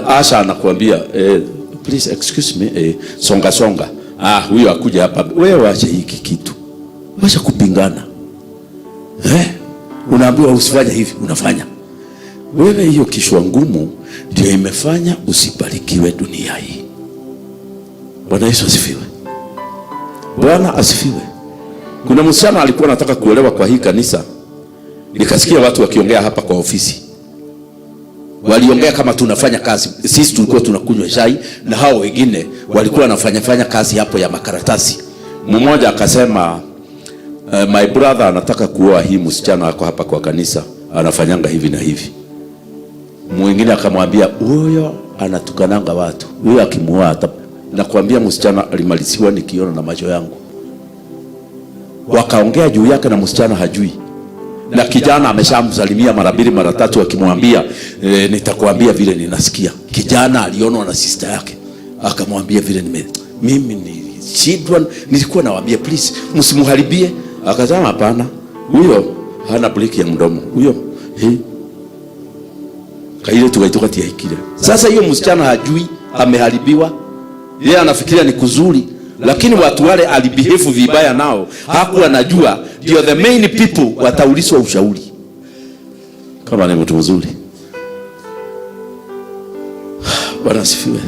Asha anakuambia please excuse me, songa. Huyo akuja hapa. Wewe waache hiki kitu. Wacha kupingana. Unaambiwa usifanye hivi, unafanya. Wewe hiyo kishwa ngumu ndio imefanya usibarikiwe dunia hii. Bwana Yesu asifiwe. Bwana asifiwe. Kuna msichana alikuwa anataka kuolewa kwa hii kanisa. Nikasikia watu wakiongea hapa kwa ofisi. Waliongea kama tunafanya kazi. Sisi tulikuwa tunakunywa chai na hao wengine walikuwa wanafanya kazi hapo ya makaratasi. Mmoja akasema my brother anataka kuoa hii msichana wako hapa kwa kanisa. Anafanyanga hivi na hivi. Mwingine akamwambia huyo anatukananga watu. Huyo akimuoa nakwambia msichana alimaliziwa nikiona na macho yangu. Wakaongea juu yake na msichana hajui. Na kijana ameshamsalimia mara 2 mara 3 akimwambia nitakwambia vile ninasikia. Kijana alionwa na sister yake. Akamwambia vile mimi nilishindwa, nilikuwa nawaambia please msimuharibie. Akasema hapana. Huyo hana breki ya mdomo. Huyo kaile tukaitoka tia hikile. Sasa hiyo msichana hajui ameharibiwa. Yeye anafikiria ni kuzuri, lakini watu wale alibehave vibaya nao hakuwa anajua ndio the main people wataulizwa ushauri. Kama ni mtu mzuri. Bwana asifiwe.